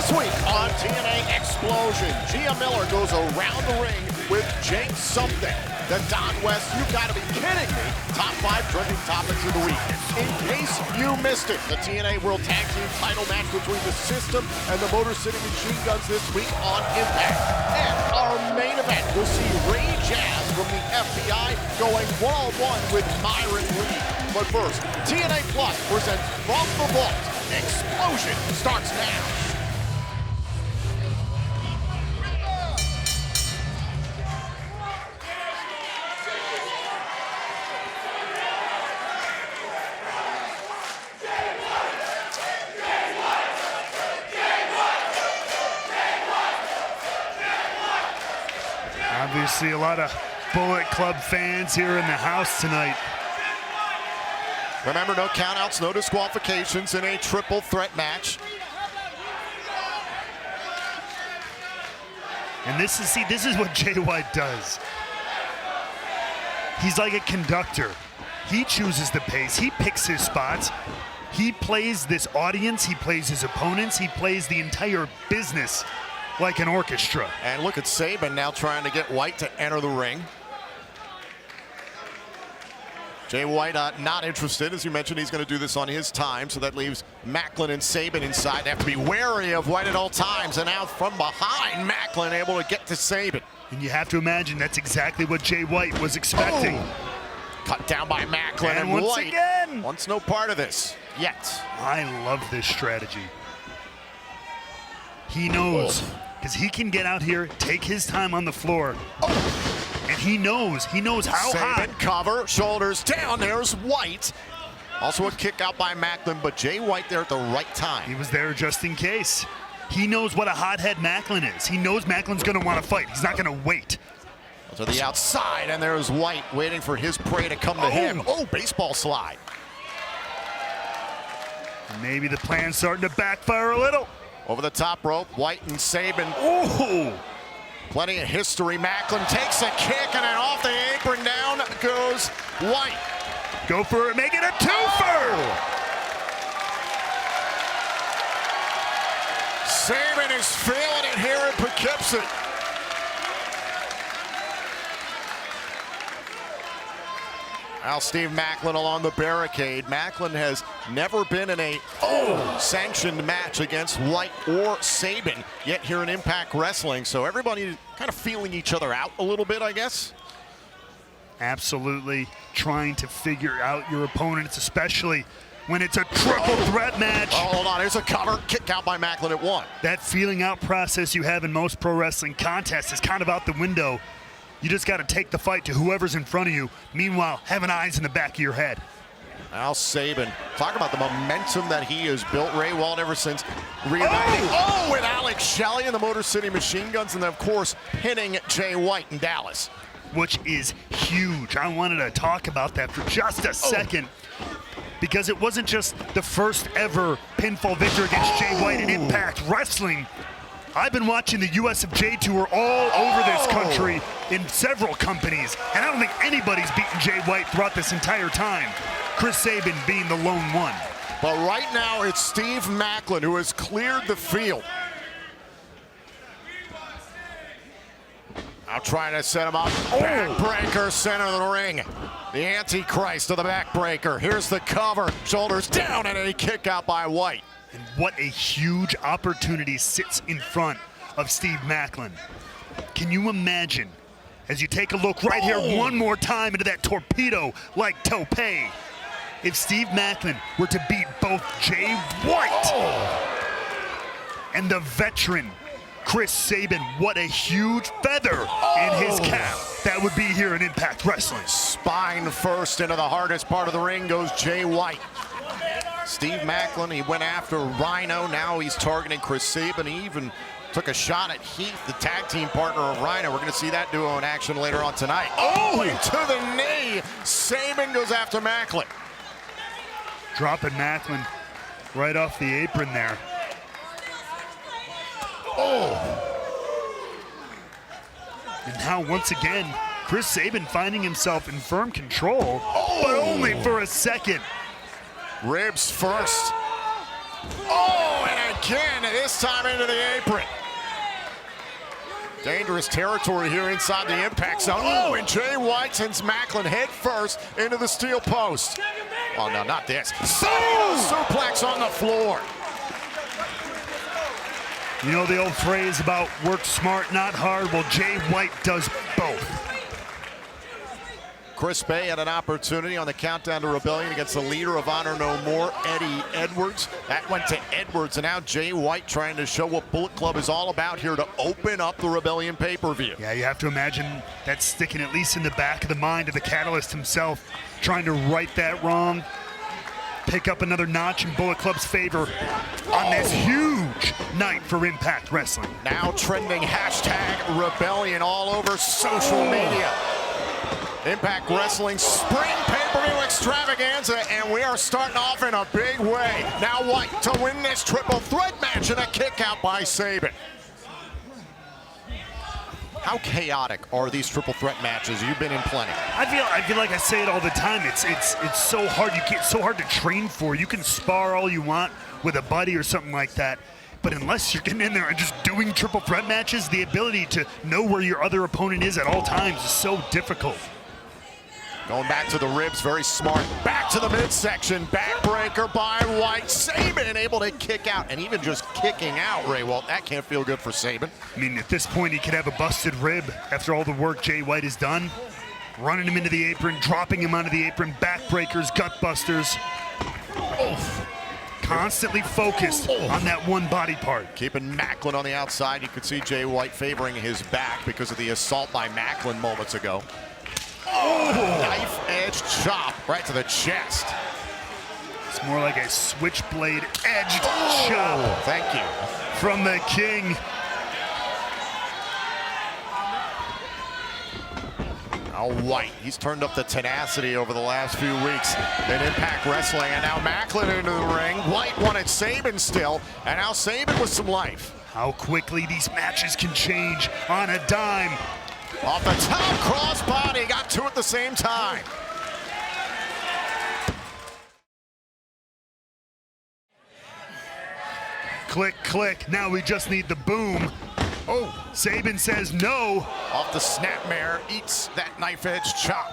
This week on TNA Xplosion, Gia Miller goes around the ring with Jake something. The Don West, you gotta be kidding me. Top 5 trending topics of the week. In case you missed it, the TNA World Tag Team title match between the System and the Motor City Machine Guns this week on Impact. And our main event, we'll see Ray Jaz from the FBI going one-on-one with Myron Reed. But first, TNA Plus presents From the Vault. Xplosion starts now. Obviously, a lot of Bullet Club fans here in the house tonight. Remember, no countouts, no disqualifications in a triple threat match. And this is what Jay White does. He's like a conductor. He chooses the pace, he picks his spots. He plays this audience, he plays his opponents, he plays the entire business like an orchestra. And look at Sabin now trying to get White to enter the ring. Jay White not interested. As you mentioned, he's going to do this on his time, so that leaves Macklin and Sabin inside. They have to be wary of White at all times, and now from behind, Macklin able to get to Sabin. And you have to imagine that's exactly what Jay White was expecting. Oh. Cut down by Macklin, and once White again wants no part of this yet. I love this strategy. He knows, because he can get out here, take his time on the floor. And he knows how hot. Sabin cover, shoulders down, there's White. Also a kick out by Macklin, but Jay White there at the right time. He was there just in case. He knows what a hothead Macklin is. He knows Macklin's gonna want to fight. He's not gonna wait. To the outside, and there's White waiting for his prey to come to him. Oh, baseball slide. Maybe the plan's starting to backfire a little. Over the top rope, White and Sabin. Ooh. Plenty of history. Macklin takes a kick, and then off the apron down goes White. Go for it, make it a twofer! Sabin is feeling it here in Poughkeepsie. Now Steve Macklin along the barricade. Macklin has never been in a sanctioned match against White or Sabin yet here in Impact Wrestling. So everybody kind of feeling each other out a little bit, I guess. Absolutely trying to figure out your opponents, especially when it's a triple threat match. Oh, hold on, there's a cover, kick out by Macklin at 1. That feeling out process you have in most pro wrestling contests is kind of out the window. You just got to take the fight to whoever's in front of you. Meanwhile, having eyes in the back of your head. Now Sabin, talk about the momentum that he has built, Ray Walt, ever since reuniting. Oh, with Alex Shelley and the Motor City Machine Guns, and then, of course, pinning Jay White in Dallas. Which is huge. I wanted to talk about that for just a second. Because it wasn't just the first ever pinfall victory against Jay White in Impact Wrestling. I've been watching the USFJ Tour all over this country in several companies, and I don't think anybody's beaten Jay White throughout this entire time. Chris Sabin being the lone one. But right now, it's Steve Macklin who has cleared the field. Now trying to set him up. Backbreaker, center of the ring. The Antichrist of the backbreaker. Here's the cover, shoulders down, and a kick out by White. And what a huge opportunity sits in front of Steve Macklin. Can you imagine, as you take a look right here one more time into that torpedo like tope, if Steve Macklin were to beat both Jay White and the veteran Chris Sabin, what a huge feather in his cap that would be here in Impact Wrestling. Spine first into the hardest part of the ring goes Jay White. Steve Macklin, he went after Rhino, now he's targeting Chris Sabin. He even Took a shot at Heath, the tag team partner of Rhino. We're going to see that duo in action later on tonight. Oh, into the knee. Sabin goes after Macklin. Dropping Macklin right off the apron there. Oh. And now, once again, Chris Sabin finding himself in firm control, but only for a second. Ribs first. Oh, and again, this time into the apron. Dangerous territory here inside the impact zone. Oh, and Jay White sends Macklin head first into the steel post. Oh, no, not this. Suplex on the floor. You know the old phrase about work smart, not hard? Well, Jay White does both. Chris Bay had an opportunity on the countdown to Rebellion against the leader of Honor No More, Eddie Edwards. That went to Edwards, and now Jay White trying to show what Bullet Club is all about here to open up the Rebellion pay-per-view. Yeah, you have to imagine that's sticking at least in the back of the mind of the Catalyst himself, trying to right that wrong, pick up another notch in Bullet Club's favor on this huge night for Impact Wrestling. Now trending hashtag Rebellion all over social media. Impact Wrestling Spring Pay-Per-View Extravaganza, and we are starting off in a big way. Now White to win this triple threat match and a kick out by Sabin. How chaotic are these triple threat matches? You've been in plenty. I feel like I say it all the time. It's so hard. It's so hard to train for. You can spar all you want with a buddy or something like that, but unless you're getting in there and just doing triple threat matches, the ability to know where your other opponent is at all times is so difficult. Going back to the ribs, very smart. Back to the midsection, backbreaker by White. Sabin able to kick out, and even just kicking out, Ray, well, that can't feel good for Sabin. I mean, at this point, he could have a busted rib after all the work Jay White has done. Running him into the apron, dropping him onto the apron, backbreakers, gut busters. Oh. Constantly focused on that one body part. Keeping Macklin on the outside. You could see Jay White favoring his back because of the assault by Macklin moments ago. Oh, knife edge chop right to the chest. It's more like a switchblade edged chop. Thank you. From the King. Now White, he's turned up the tenacity over the last few weeks in Impact Wrestling, and now Macklin into the ring. White wanted Sabin still, and now Sabin with some life. How quickly these matches can change on a dime. Off the top, crossbody, got two at the same time. Click, click, now we just need the boom. Oh, Sabin says no. Off the snapmare, eats that knife edge chop.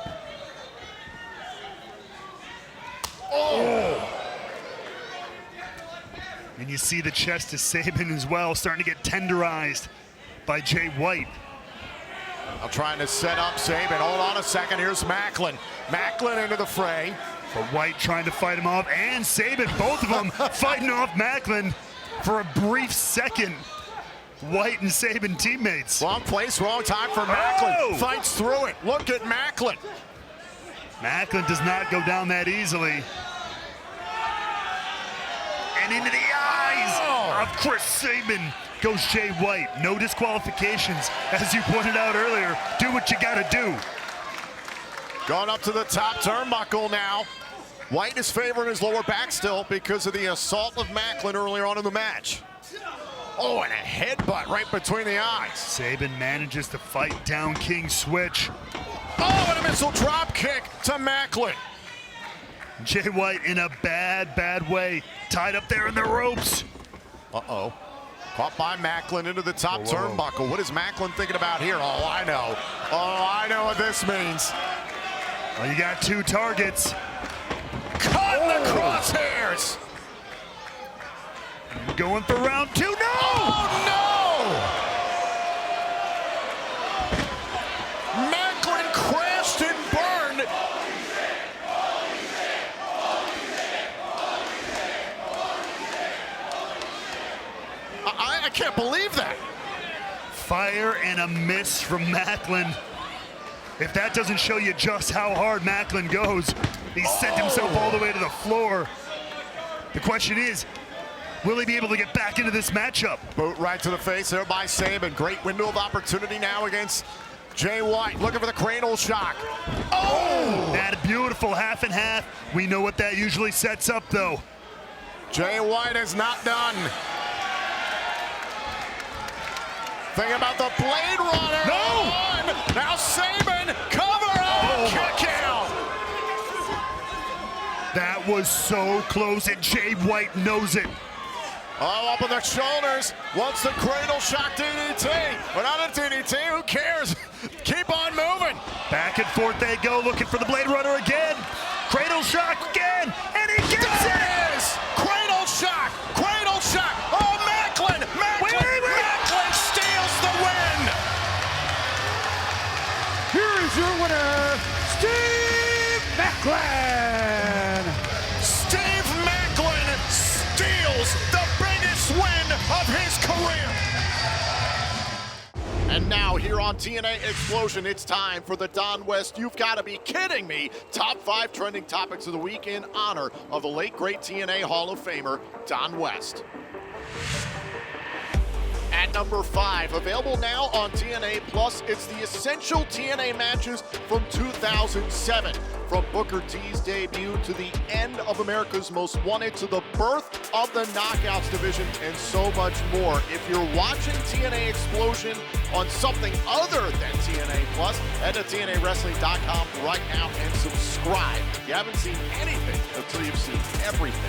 Oh! And you see the chest of Sabin as well, starting to get tenderized by Jay White. I'm trying to set up Sabin. Hold on a second. Here's Macklin. Macklin into the fray. For White trying to fight him off, and Sabin, both of them fighting off Macklin for a brief second. White and Sabin teammates. Wrong place, wrong time for Macklin. Oh! Fights through it. Look at Macklin. Macklin does not go down that easily. And into the eyes of Chris Sabin goes Jay White. No disqualifications, as you pointed out earlier. Do what you gotta do. Going up to the top turnbuckle now. White is favoring his lower back still because of the assault of Macklin earlier on in the match. Oh, and a headbutt right between the eyes. Sabin manages to fight down King's switch. Oh, and a missile drop kick to Macklin. Jay White in a bad, bad way. Tied up there in the ropes. Uh-oh. Caught by Macklin into the top turnbuckle. What is Macklin thinking about here? Oh, I know. Oh, I know what this means. Well, you got two targets. Cut the crosshairs. Going for round two. No! Oh, no! Macklin crashed and burned. I can't believe that. Fire and a miss from Macklin. If that doesn't show you just how hard Macklin goes, he sent himself all the way to the floor. The question is, Will he be able to get back into this matchup? Boot right to the face there by Saban. Great window of opportunity now against Jay White. Looking for the cradle shock. Oh! That beautiful half and half. We know what that usually sets up, though. Jay White is not done. Think about the Blade Runner. No! Now Saban, cover up, kick out. That was so close, and Jay White knows it. Oh, up on the shoulders. Wants the cradle shock DDT. But not a DDT, who cares? Keep on moving. Back and forth they go, looking for the Blade Runner again. Cradle shock again, and he gets it! Cradle shock, cradle shock. Oh, Macklin, Macklin steals the win. Here is your winner, Steve Macklin. Steve Macklin steals the biggest win of his career. And now here on TNA Xplosion, it's time for the Don West You've Gotta Be Kidding Me Top 5 Trending Topics of the Week in honor of the late great TNA Hall of Famer, Don West. At number 5, available now on TNA Plus, it's the essential TNA matches from 2007. From Booker T's debut to the end of America's Most Wanted to the birth of the Knockouts division and so much more. If you're watching TNA Xplosion on something other than TNA Plus, head to TNAWrestling.com right now and subscribe. You haven't seen anything until you've seen everything.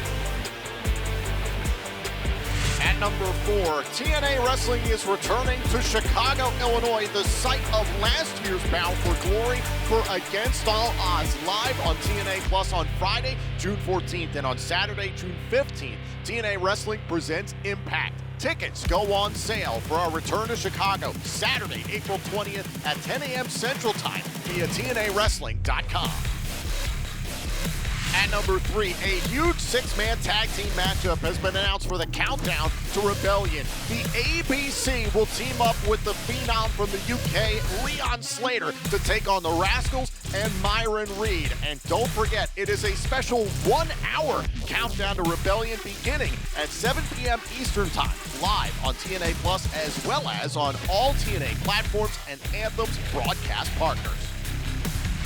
At number 4, TNA Wrestling is returning to Chicago, Illinois, the site of last year's Bound for Glory for Against All Odds, live on TNA Plus on Friday, June 14th, and on Saturday, June 15th, TNA Wrestling presents Impact. Tickets go on sale for our return to Chicago, Saturday, April 20th at 10 a.m. Central Time via TNAWrestling.com. At number 3, a huge 6-man tag team matchup has been announced for the Countdown to Rebellion. The ABC will team up with the Phenom from the UK, Leon Slater, to take on the Rascals and Myron Reed. And don't forget, it is a special 1-hour Countdown to Rebellion beginning at 7 p.m. Eastern Time, live on TNA Plus as well as on all TNA platforms and Anthem's broadcast partners.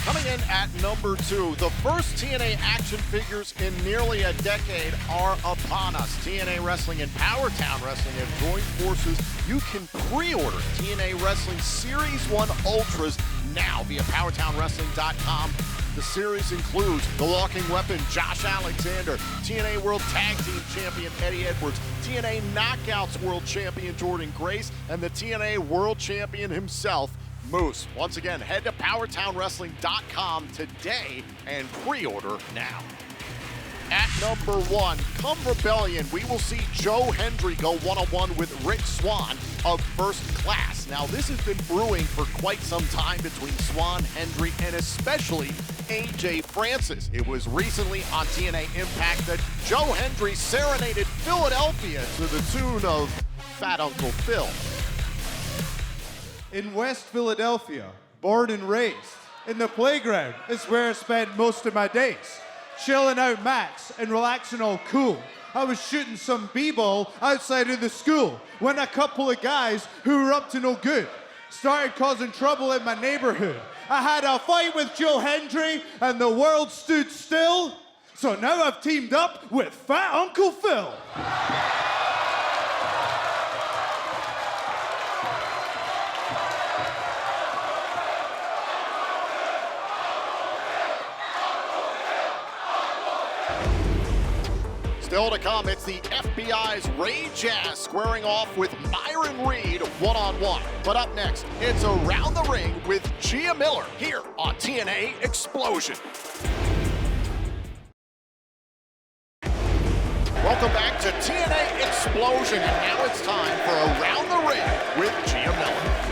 Coming in at number 2, the first TNA action figures in nearly a decade are upon us. TNA Wrestling and Powertown Wrestling have joined forces. You can pre-order TNA Wrestling Series 1 Ultras now via PowertownWrestling.com. The series includes the Walking Weapon, Josh Alexander, TNA World Tag Team Champion Eddie Edwards, TNA Knockouts World Champion Jordan Grace, and the TNA World Champion himself, Moose. Once again, head to PowertownWrestling.com today and pre-order now. At number 1, come Rebellion, we will see Joe Hendry go one-on-one with Rich Swann of First Class. Now, this has been brewing for quite some time between Swann, Hendry, and especially AJ Francis. It was recently on TNA Impact that Joe Hendry serenaded Philadelphia to the tune of Fat Uncle Phil. In West Philadelphia, born and raised, in the playground is where I spent most of my days. Chilling out mats and relaxing all cool. I was shooting some b-ball outside of the school when a couple of guys who were up to no good started causing trouble in my neighborhood. I had a fight with Joe Hendry and the world stood still. So now I've teamed up with Fat Uncle Phil. Still to come, it's the FBI's Ray Jaz squaring off with Myron Reed one-on-one. But up next, it's Around the Ring with Gia Miller here on TNA Xplosion. Welcome back to TNA Xplosion, and now it's time for Around the Ring with Gia Miller.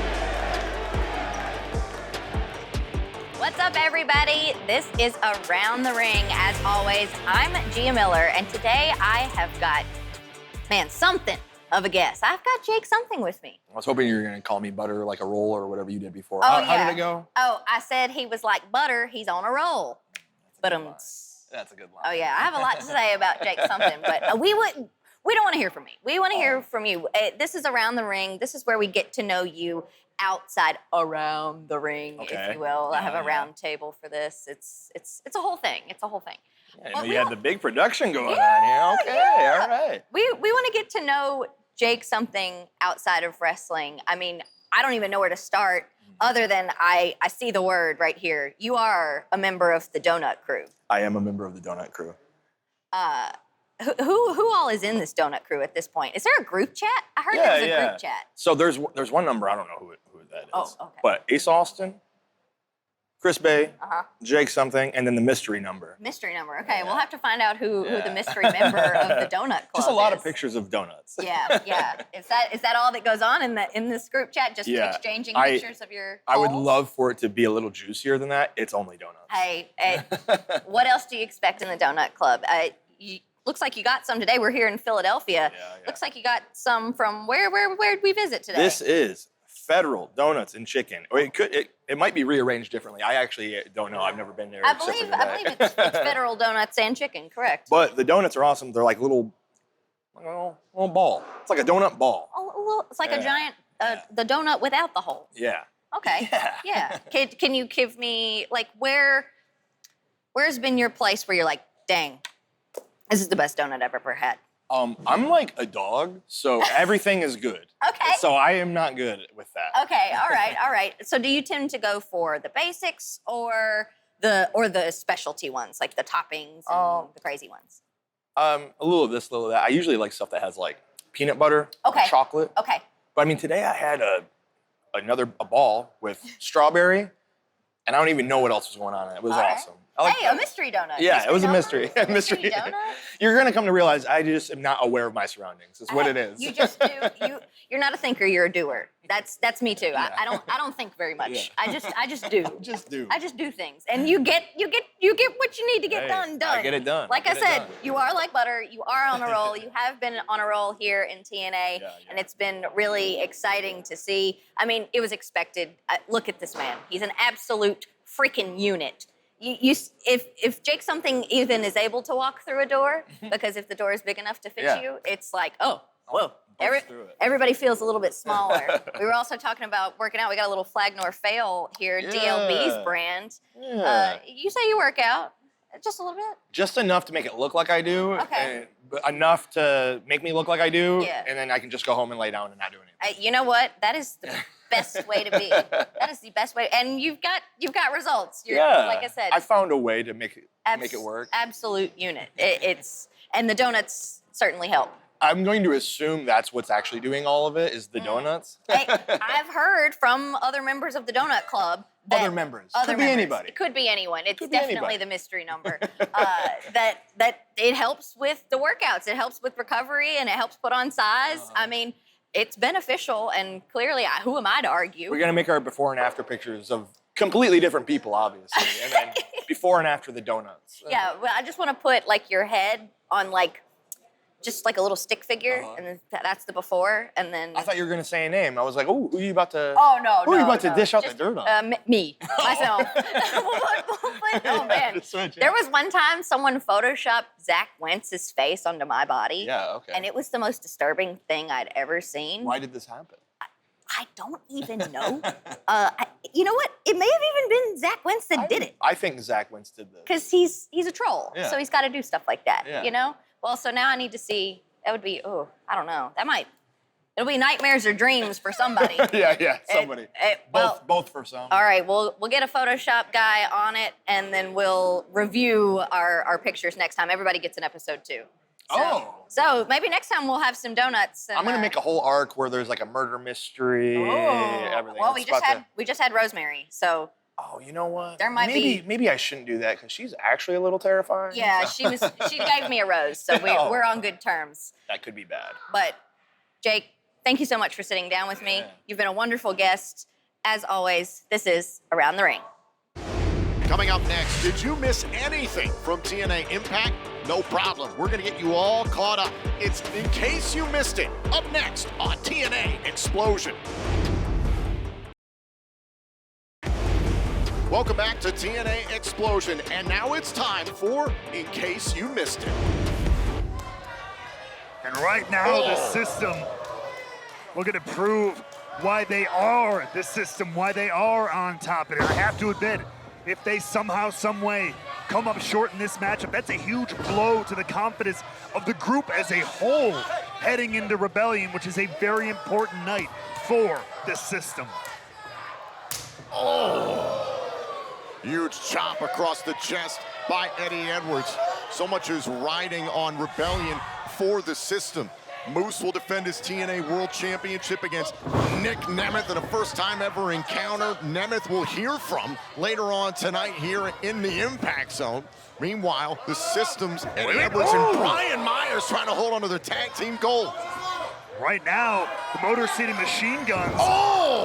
What's up, everybody? This is Around the Ring. As always, I'm Gia Miller, and today I have got, something of a guest. I've got Jake Something with me. I was hoping you were going to call me butter like a roll or whatever you did before. Oh, How yeah. did it go? Oh, I said he was like butter. He's on a roll. But That's a good line. Oh, yeah. I have a lot to say about Jake Something, but we We don't want to hear from me. We want to hear from you. This is Around the Ring. This is where we get to know you outside around the ring, if you will. I have a round table for this. It's a whole thing. It's a whole thing. Yeah, you have the big production going on here. Okay, all right. We want to get to know Jake something outside of wrestling. I mean, I don't even know where to start other than I see the word right here. You are a member of the Donut Crew. I am a member of the Donut Crew. Who all is in this Donut Crew at this point? Is there a group chat? I heard there was a group chat. So there's one number, I don't know who that is. Oh, okay. But Ace Austin, Chris Bay, Jake something, and then the mystery number. Mystery number. Okay, we'll have to find out who the mystery member of the Donut Club Just a lot is. of pictures of donuts. Yeah. Is that all that goes on in this group chat? Just exchanging pictures of your I would calls? love for it to be a little juicier than that. It's only donuts. Hey, what else do you expect in the Donut Club? Looks like you got some today. We're here in Philadelphia. Yeah. Looks like you got some from where did we visit today? This is Federal Donuts and Chicken. Or it might be rearranged differently. I actually don't know. I've never been there. I believe it's Federal Donuts and Chicken, correct? But the donuts are awesome. They're like little ball. It's like a donut ball. It's like a giant, the donut without the hole. Yeah. Okay. Yeah. Can you give me, like, where's been your place where you're like, dang, this is the best donut I've ever had? I'm like a dog, so everything is good. Okay. So I am not good with that. Okay, all right. So do you tend to go for the basics or the specialty ones, like the toppings and the crazy ones? A little of this, a little of that. I usually like stuff that has like peanut butter, or chocolate. Okay. But I mean, today I had a ball with strawberry, and I don't even know what else was going on in it. It was awesome. A mystery donut. Yeah, it was a mystery. Mystery donut? You're gonna come to realize I just am not aware of my surroundings. Is what it is. You just do. You're not a thinker. You're a doer. That's me too. Yeah. I don't think very much. Yeah. I just do. Just do. I just do things, and you get what you need to get done. I get it done. Like I said, you are like butter. You are on a roll. You have been on a roll here in TNA, and it's been really exciting to see. I mean, it was expected. Look at this man. He's an absolute freaking unit. If Jake something even is able to walk through a door, because if the door is big enough to fit you, it's like, oh, whoa. Everybody feels a little bit smaller. We were also talking about working out. We got a little Flag Nor Fail here, DLB's brand. Yeah. You say you work out just a little bit? Just enough to make it look like I do. Okay. But enough to make me look like I do. Yeah. And then I can just go home and lay down and not do anything. You know what? That is the best way to be. That is the best way. And you've got results. Like I said. I found a way to make it work. Absolute unit. And the donuts certainly help. I'm going to assume that's what's actually doing all of it is the donuts. I've heard from other members of the Donut Club that Other members. Could be anybody. It could be anyone. It's Could be definitely anybody. the mystery number. That it helps with the workouts. It helps with recovery and it helps put on size. I mean, it's beneficial and clearly, who am I to argue? We're going to make our before and after pictures of completely different people, obviously. And then before and after the donuts. Yeah, well, I just want to put like your head on just like a little stick figure, and then that's the before, and then... I thought you were going to say a name. I was like, oh, who are you about to... Oh, no, Who are you about to dish out the dirt on? Me, myself. Oh, man. There was one time someone photoshopped Zach Wentz's face onto my body. Yeah, okay. And it was the most disturbing thing I'd ever seen. Why did this happen? I don't even know. You know what? It may have even been Zach Wentz that did it. I think Zach Wentz did this. Because he's a troll, so he's got to do stuff like that, Yeah. you know? Well, so now I need to see, that would be, I don't know. It'll be nightmares or dreams for somebody. yeah, somebody. Both for some. All right, we'll get a Photoshop guy on it, and then we'll review our pictures next time. Everybody gets an episode too. So maybe next time we'll have some donuts. And, I'm gonna make a whole arc where there's like a murder mystery, everything. Well, we just had Rosemary, so. Oh, you know what? There might be. Maybe I shouldn't do that because she's actually a little terrifying. Yeah, she gave me a rose, so we're on good terms. That could be bad. But Jake, thank you so much for sitting down with me. Yeah. You've been a wonderful guest. As always, this is Around the Ring. Coming up next, did you miss anything from TNA Impact? No problem. We're going to get you all caught up. It's In Case You Missed It, up next on TNA Xplosion. Welcome back to TNA Xplosion, and now it's time for In Case You Missed It. And And right now, the system looking to prove why they are the system, why they are on top of it. I have to admit, if they somehow, some way come up short in this matchup, that's a huge blow to the confidence of the group as a whole heading into Rebellion, which is a very important night for the system. Huge chop across the chest by Eddie Edwards. So much is riding on Rebellion for the system. Moose will defend his TNA World Championship against Nick Nemeth in a first-time ever encounter. Nemeth will hear from later on tonight here in the Impact Zone. Meanwhile, the system's Eddie Edwards and Brian Myers trying to hold on to their tag team gold. Right now, the Motor City Machine Guns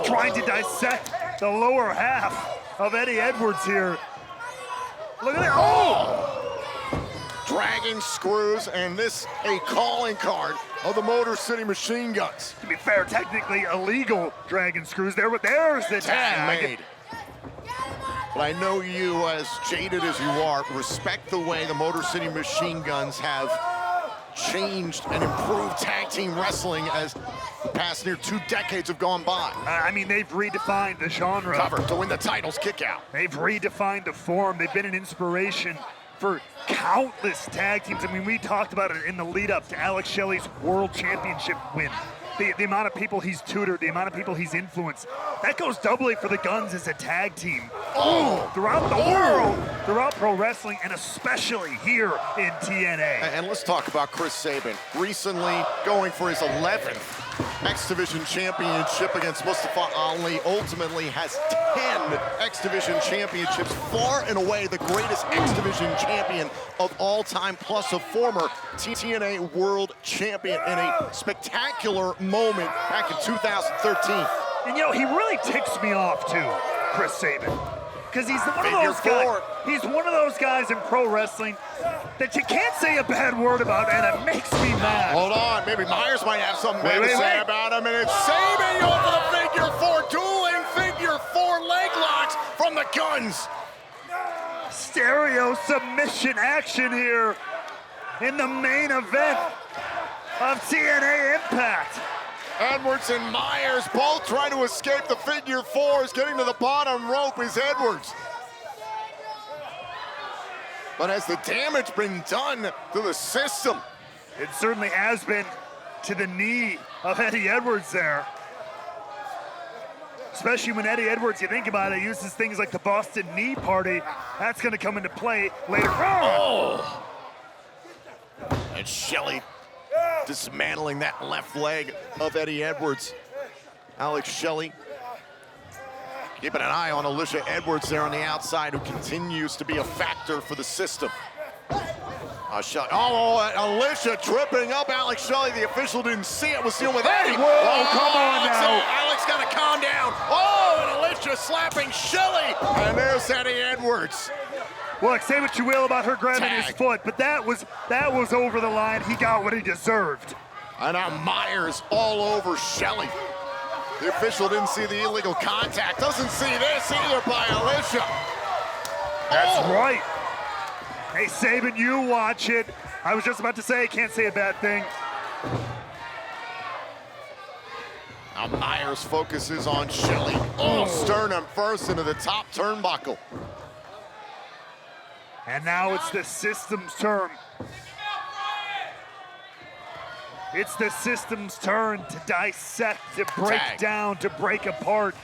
trying to dissect the lower half of Eddie Edwards here. Look at that. Dragging screws, and this a calling card of the Motor City Machine Guns. To be fair, technically illegal dragon screws there, but there's the tag. Made. But I know you, as jaded as you are, respect the way the Motor City Machine Guns have changed and improved tag team wrestling as the past near 2 decades have gone by. I mean, they've redefined the genre. Cover to win the titles, kick out. They've redefined the form. They've been an inspiration for countless tag teams. I mean, we talked about it in the lead up to Alex Shelley's World Championship win. The amount of people he's tutored, the amount of people he's influenced, that goes doubly for the Guns as a tag team. Throughout the world, throughout pro wrestling, and especially here in TNA. And let's talk about Chris Sabin. Recently going for his 11th X Division Championship against Mustafa Ali. Ultimately has 10 X Division championships, far and away the greatest X Division champion of all time, plus a former TNA World Champion in a spectacular moment back in 2013. And you know, he really ticks me off too, Chris Sabin. Because he's one of those guys. He's one of those guys in pro wrestling that you can't say a bad word about, and it makes me mad. Hold on, maybe Myers might have something bad to say about him, and it's Sabin over the figure 4, dueling figure 4 leg locks from the Guns. Stereo submission action here in the main event of TNA Impact. Edwards and Myers both trying to escape the figure 4s. Getting to the bottom rope is Edwards. But has the damage been done to the system? It certainly has been to the knee of Eddie Edwards there. Especially when Eddie Edwards, you think about it, uses things like the Boston Knee Party. That's going to come into play later. And Shelley dismantling that left leg of Eddie Edwards. Alex Shelley keeping an eye on Alicia Edwards there on the outside, who continues to be a factor for the system. Alicia tripping up Alex Shelley. The official didn't see it, was dealing with Eddie. Whoa, come on now. Alex got to calm down. And Alicia slapping Shelley. And there's Eddie Edwards. Look, say what you will about her grabbing his foot, but that was over the line. He got what he deserved. And now Myers all over Shelley. The official didn't see the illegal contact. Doesn't see this either by Alicia. That's right. Hey, Sabin, you watch it. I was just about to say, I can't say a bad thing. Now Myers focuses on Shelley. Sternum first into the top turnbuckle. And now it's the system's turn. It's the system's turn to dissect, to break down, to break apart.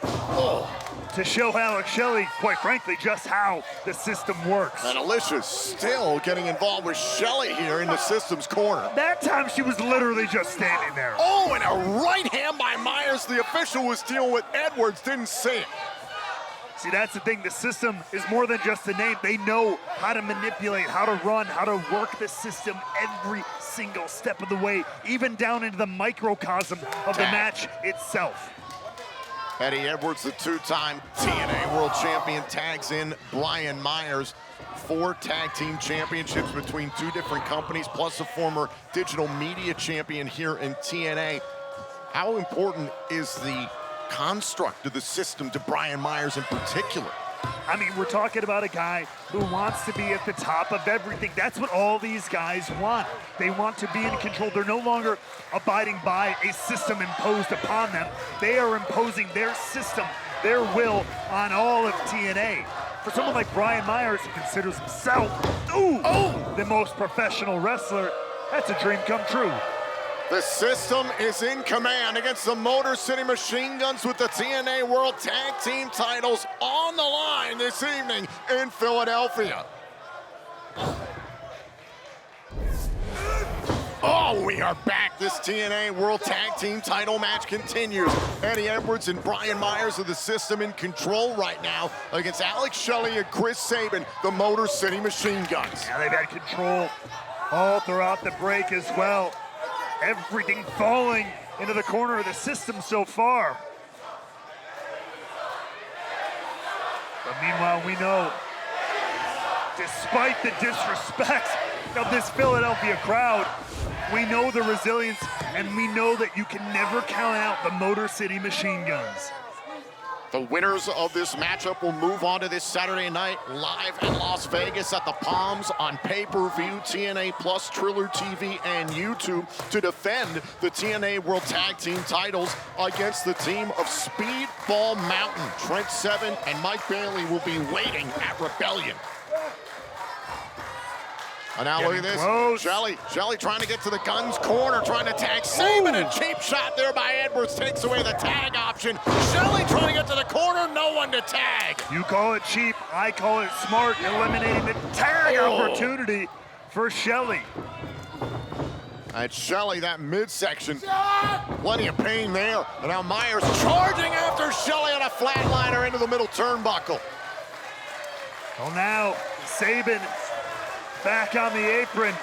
To show Alex Shelley, quite frankly, just how the system works. And Alicia's still getting involved with Shelley here in the system's corner. That time she was literally just standing there. And a right hand by Myers. The official was dealing with Edwards, didn't see it. See, that's the thing. The system is more than just a name. They know how to manipulate, how to run, how to work the system every single step of the way, even down into the microcosm of the match itself. Eddie Edwards, the 2-time TNA World Champion, tags in Brian Myers. 4 tag team championships between 2 different companies, plus a former digital media champion here in TNA. How important is the construct of the system to Brian Myers in particular? I mean, we're talking about a guy who wants to be at the top of everything. That's what all these guys want. They want to be in control. They're no longer abiding by a system imposed upon them. They are imposing their system, their will on all of TNA. For someone like Brian Myers, who considers himself the most professional wrestler, that's a dream come true. The system is in command against the Motor City Machine Guns with the TNA World Tag Team titles on the line this evening in Philadelphia. Oh, we are back. This TNA World Tag Team title match continues. Eddie Edwards and Brian Myers of the system in control right now against Alex Shelley and Chris Sabin, the Motor City Machine Guns. Now they've had control all throughout the break as well. Everything falling into the corner of the system so far. But meanwhile, we know, despite the disrespect of this Philadelphia crowd, we know the resilience, and we know that you can never count out the Motor City Machine Guns. The winners of this matchup will move on to this Saturday night live in Las Vegas at the Palms on pay-per-view, TNA Plus, Triller TV, and YouTube to defend the TNA World Tag Team titles against the team of Speedball Mountain. Trent Seven and Mike Bailey will be waiting at Rebellion. And now look at this. Close. Shelley trying to get to the Guns corner, trying to tag Sabin. A cheap shot there by Edwards takes away the tag option. Shelley trying to get to the corner, no one to tag. You call it cheap, I call it smart, eliminating the tag opportunity for Shelley. And Shelley, that midsection, plenty of pain there. And now Myers charging after Shelley on a flatliner into the middle turnbuckle. Well, now Sabin back on the apron.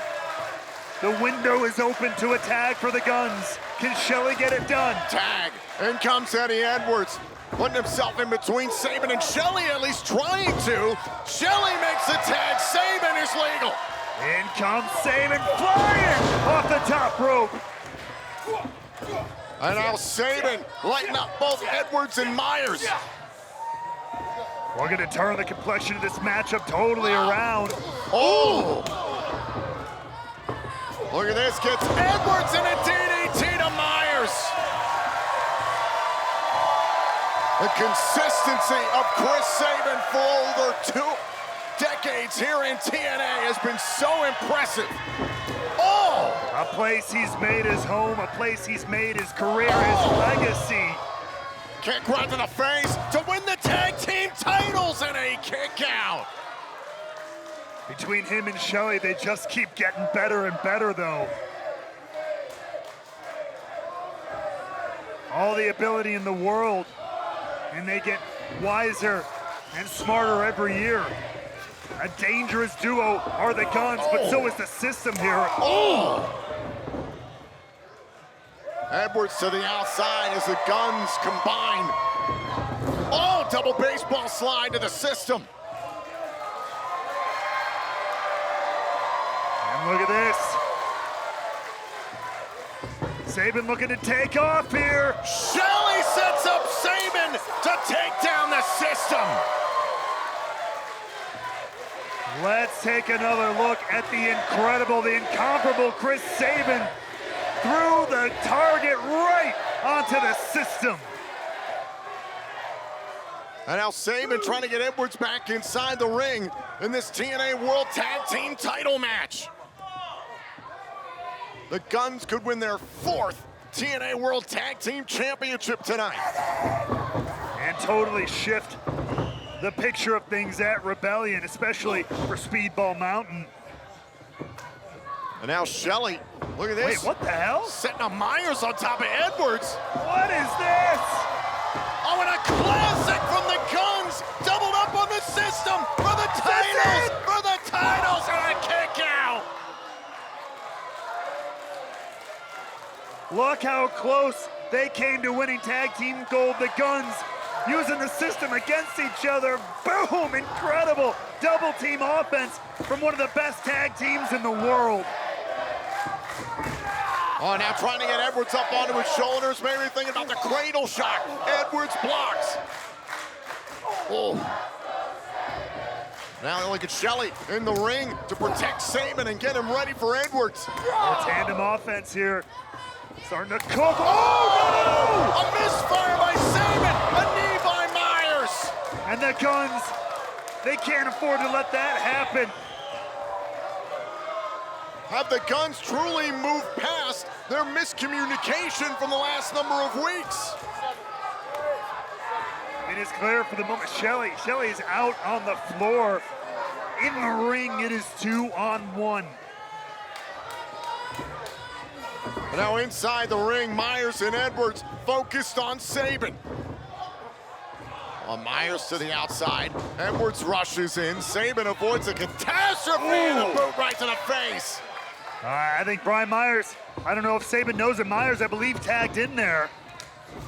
The window is open to a tag for the Guns. Can Shelley get it done? Tag. In comes Eddie Edwards, putting himself in between Sabin and Shelley, at least trying to. Shelley makes the tag. Sabin is legal. In comes Sabin, flying off the top rope. And now Sabin lighting up both Edwards and Myers. We're going to turn the complexion of this matchup totally around. Oh! Look at this, gets Edwards in a DDT to Myers. The consistency of Chris Sabin for over 2 decades here in TNA has been so impressive. Oh! A place he's made his home, a place he's made his career, his legacy. Kick right to the face to win the tag team titles and a kick out. Between him and Shelley, they just keep getting better and better, though. All the ability in the world, and they get wiser and smarter every year. A dangerous duo are the Guns, but so is the system here. Oh! Edwards to the outside as the Guns combine. Oh, double baseball slide to the system. And look at this. Sabin looking to take off here. Shelley sets up Sabin to take down the system. Let's take another look at the incredible, the incomparable Chris Sabin. Threw the target right onto the system. And now Sabin trying to get Edwards back inside the ring in this TNA World Tag Team title match. The Guns could win their 4th TNA World Tag Team Championship tonight. And totally shift the picture of things at Rebellion, especially for Speedball Mountain. And now Shelley, look at this. Wait, what the hell? Setting up Myers on top of Edwards. What is this? Oh, and a classic from the Guns. Doubled up on the system for the titles. For the titles and a kick out. Look how close they came to winning tag team gold. The Guns using the system against each other. Boom, incredible double team offense from one of the best tag teams in the world. Oh, now trying to get Edwards up onto his shoulders. Maybe thinking about the cradle shock. Edwards blocks. Oh. Now look at Shelley in the ring to protect Sabin and get him ready for Edwards. A tandem offense here. Starting to cook. Oh, A misfire by Sabin, a knee by Myers. no! And the Guns, they can't afford to let that happen. Have the Guns truly moved past their miscommunication from the last number of weeks? It is clear for the moment. Shelley is out on the floor. In the ring, it is 2-on-1. Now inside the ring, Myers and Edwards focused on Sabin. Myers to the outside. Edwards rushes in. Sabin avoids a catastrophe and a boot right to the face. I think Brian Myers, I don't know if Sabin knows it. Myers, I believe, tagged in there.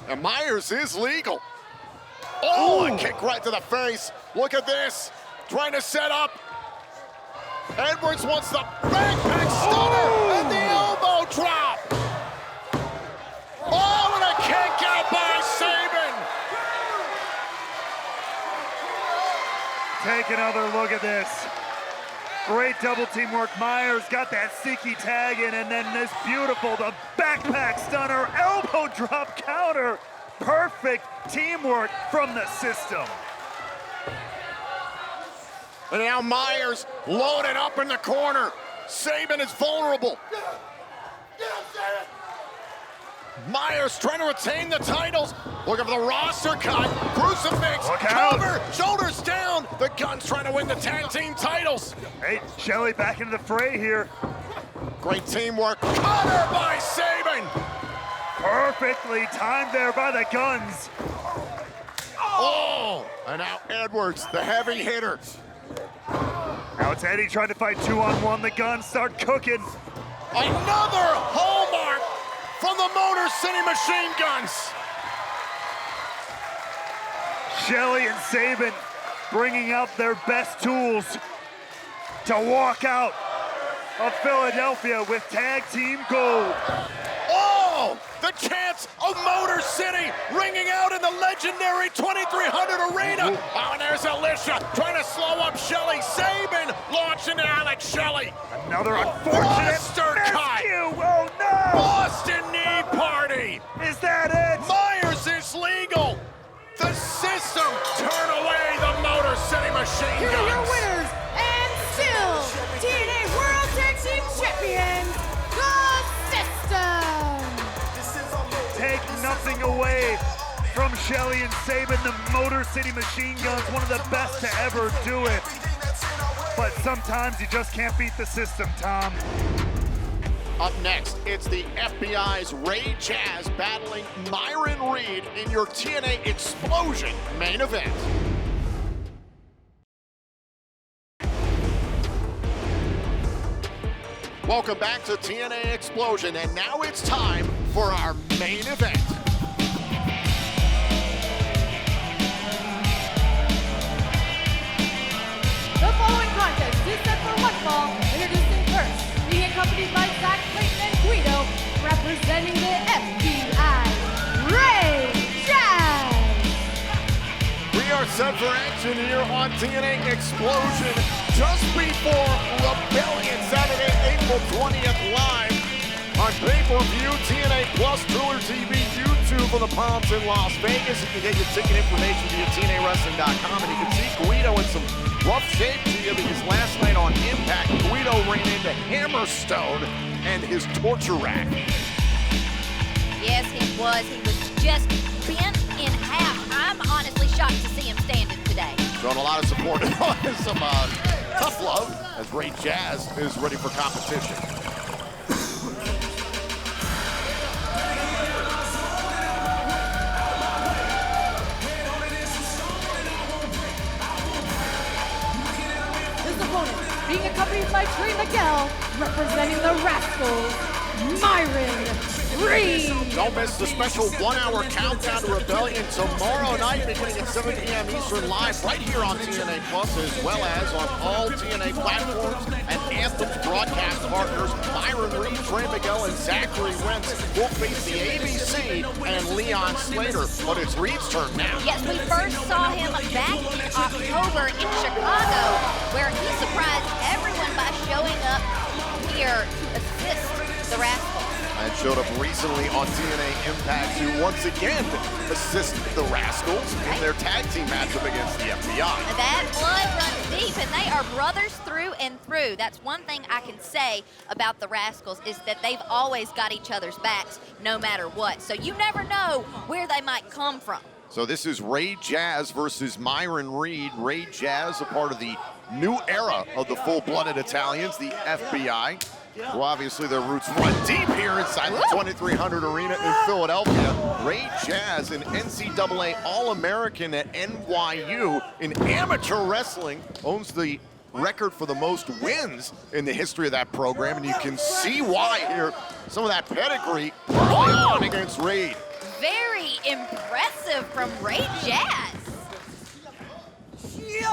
And Myers is legal. Oh, a kick right to the face. Look at this. Trying to set up. Edwards wants the backpack stunner and the elbow drop. Oh, and a kick out by Sabin. Take another look at this. Great double teamwork. Myers got that sticky tag in, and then this beautiful, the backpack stunner, elbow drop counter. Perfect teamwork from the system. And now Myers loaded up in the corner. Sabin is vulnerable. Myers trying to retain the titles. Looking for the roster cut. Crucifix. Look out. Cover. Shoulders down. The Guns trying to win the tag team titles. Hey, Shelley back into the fray here. Great teamwork. Cutter by Sabin. Perfectly timed there by the Guns. Oh, and now Edwards, the heavy hitter. Now it's Eddie trying to fight 2-on-1. The Guns start cooking. Another hallmark from the Motor City Machine Guns. Shelley and Sabin bringing out their best tools to walk out of Philadelphia with tag team gold. Oh, the chants of Motor City ringing out in the legendary 2300 Arena. Oh, and there's Alicia trying to slow up Shelley. Sabin launching Alex Shelley. Another unfortunate Buster cut. miscue. Oh no! Boston knee party. Is that it? Myers is legal. The system turn away the Motor City Machine Here are your Guns. winners and still TNA World Tag Team Champions, the System. Take nothing away from Shelley and Sabin, the Motor City Machine Guns, one of the best to ever do it. But sometimes you just can't beat the system, Tom. Up next, it's the FBI's Ray Jaz battling Myron Reed in your TNA Xplosion main event. Welcome back to TNA Xplosion, and now it's time for our main event. The following contest is set for one fall. Introducing first, being accompanied by Zach Clayton and Guido, representing the FBI, Ray Jaz. We are set for action here on TNA Xplosion just before Rebellion, Saturday, April 20th, live on pay-per-view, TNA Plus, Triller TV, YouTube for the Palms in Las Vegas. You can get your ticket information via TNAWrestling.com, and you can see Guido in some rough shape here because last night on Impact, Guido ran into Hammerstone and his torture rack. Yes, he was. He was just bent in half. I'm honestly shocked to see him standing today. Showing a lot of support and some tough love as Ray Jaz is ready for competition. His opponent, being accompanied by Trey Miguel, representing the Rascals, Myron Reed. Don't miss the special 1-hour countdown to Rebellion tomorrow night beginning at 7 p.m. Eastern live right here on TNA Plus, as well as on all TNA platforms and Anthem's broadcast partners. Myron Reed, Trey Miguel, and Zachary Wentz will face the ABC and Leon Slater. But it's Reed's turn now. Yes, we first saw him back in October in Chicago, where he surprised everyone by showing up here to assist the Rascals. And showed up recently on TNA Impact to once again assist the Rascals in their tag team matchup against the FBI. That blood runs deep, and they are brothers through and through. That's one thing I can say about the Rascals, is that they've always got each other's backs no matter what. So you never know where they might come from. So this is Ray Jaz versus Myron Reed. Ray Jaz, a part of the new era of the full-blooded Italians, the FBI. Who obviously their roots run deep here inside the 2300 Arena in Philadelphia. Ray Jaz, an NCAA All-American at NYU in amateur wrestling, owns the record for the most wins in the history of that program, and you can see why here. Some of that pedigree early on against Reed. Very impressive from Ray Jaz.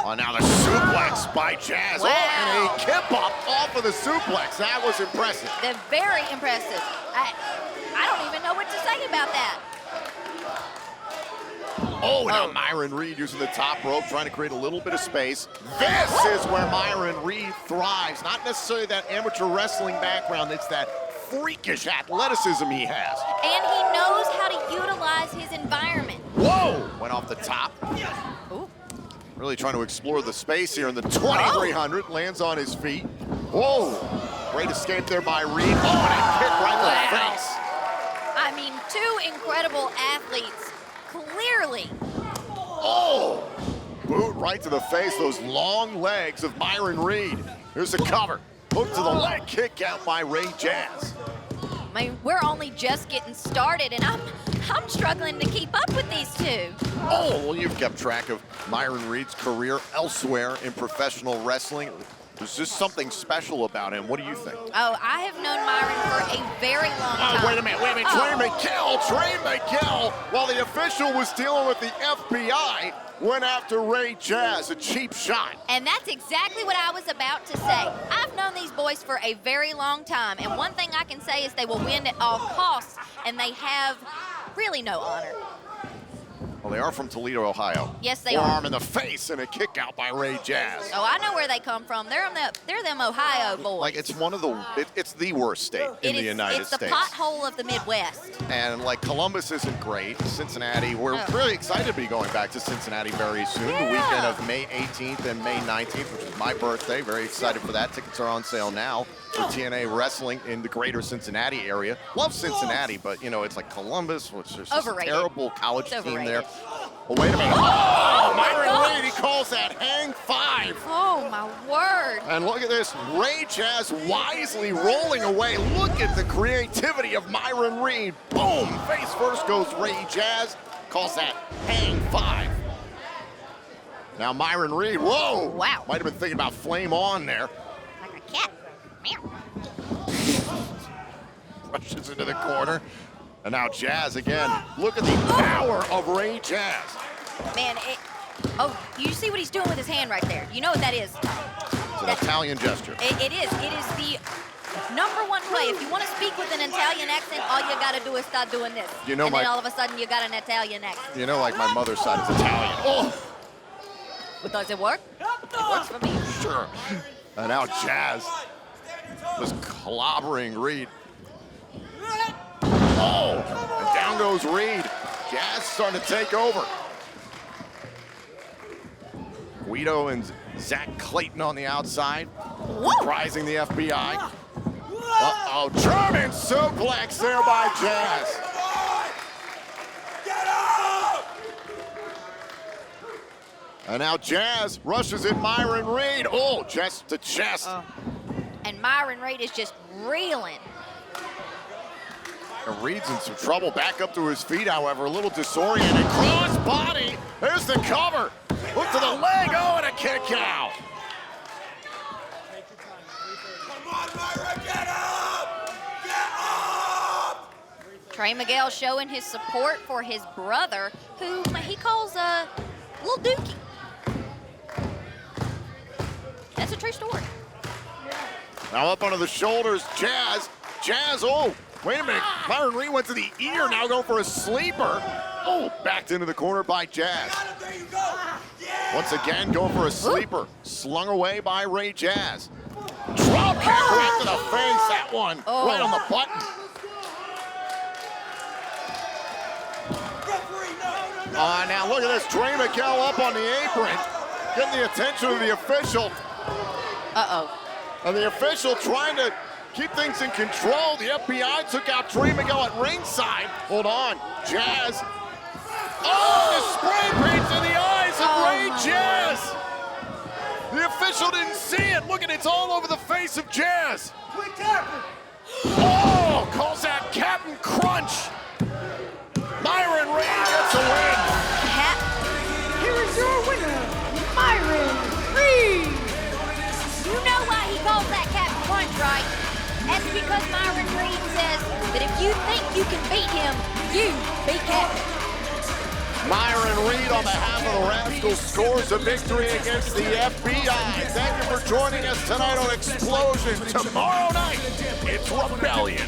Oh, now the suplex by Jaz. Wow. Oh, and a kip up off of the suplex. That was impressive. They're very impressive. I don't even know what to say about that. Oh, now Myron Reed using the top rope, trying to create a little bit of space. This is where Myron Reed thrives. Not necessarily that amateur wrestling background, it's that freakish athleticism he has. And he knows how to utilize his environment. Whoa! Went off the top. Ooh. Really trying to explore the space here in the 2300. Lands on his feet. Whoa! Great escape there by Reed. Oh, and a kick right in the face. I mean, two incredible athletes, clearly. Oh! Boot right to the face. Those long legs of Myron Reed. Here's the cover. Hook to the leg. Kick out by Ray Jaz. I mean, we're only just getting started, and I'm struggling to keep up with these two. Oh, well, you've kept track of Myron Reed's career elsewhere in professional wrestling. There's just something special about him. What do you think? Oh, I have known Myron for a very long time. Oh, wait a minute. Trey Miguel, while the official was dealing with the FBI, went after Ray Jaz, a cheap shot. And that's exactly what I was about to say. I've known these boys for a very long time, and one thing I can say is they will win at all costs, and they have really no honor. Well, they are from Toledo, Ohio. Yes, they are. Forearm in the face and a kick out by Ray Jaz. Oh, I know where they come from. They're them Ohio boys. Like, it's one of the, it's the worst state in the United States. It's the pothole of the Midwest. And like Columbus isn't great. Cincinnati, we're really excited to be going back to Cincinnati very soon. The weekend of May 18th and May 19th, which is my birthday. Very excited for that. Tickets are on sale now for TNA Wrestling in the greater Cincinnati area. Love Cincinnati, but you know, it's like Columbus, which is just a terrible college team there. Oh, wait a minute. Oh, Myron Reed, he calls that hang five. Oh, my word. And look at this, Ray Jaz wisely rolling away. Look at the creativity of Myron Reed. Boom, face first goes Ray Jaz. Calls that hang five. Now Myron Reed, whoa. Wow. Might have been thinking about flame on there. Like a cat. Meow. Rushes into the corner. And now Jaz again. Look at the power of Ray Jaz. Man, oh, you see what he's doing with his hand right there? You know what that is? It's an Italian gesture. It is. It is the #1 way. If you want to speak with an Italian accent, all you got to do is start doing this. You know, and then all of a sudden you got an Italian accent. You know, like my mother's side is Italian. Oh! But does it work? It works for me. Sure. And now Jaz was clobbering Reed. Oh, and down goes Reed. Jaz starting to take over. Guido and Zach Clayton on the outside, surprising the FBI. Uh-oh, German suplex there by Jaz. And now Jaz rushes at Myron Reed. Oh, chest to chest. And Myron Reed is just reeling. And Reed's in some trouble. Back up to his feet, however, a little disoriented. Cross body. There's the cover. Look to the leg. Oh, and a kick out. Come on, Myron, get up! Get up! Trey Miguel showing his support for his brother, who he calls Little Dookie. That's a true story. Now up onto the shoulders, Jaz. Jaz, oh, wait a minute. Myron Reed went to the ear, now going for a sleeper. Oh, backed into the corner by Jaz. Once again, going for a sleeper. Slung away by Ray Jaz. Drop kick right to the face. That one right on the button. Now look at this. Trey Miguel up on the apron. Getting the attention of the official. And the official trying to keep things in control. The FBI took out Trey Miguel at ringside. Hold on. Jaz. Oh, the spray paint's in the eyes of Ray Jaz. The official didn't see it. Look at it, it's all over the face of Jaz. Oh, calls that Captain Crunch. Myron Reed gets a win. Here is your winner, Myron Reed. You know why he calls that Captain Crunch, right? That's because Myron Reed says that if you think you can beat him, you beat Captain. Myron Reed on behalf of the Rascals scores a victory against the FBI. Thank you for joining us tonight on Xplosion. Tomorrow night, it's Rebellion.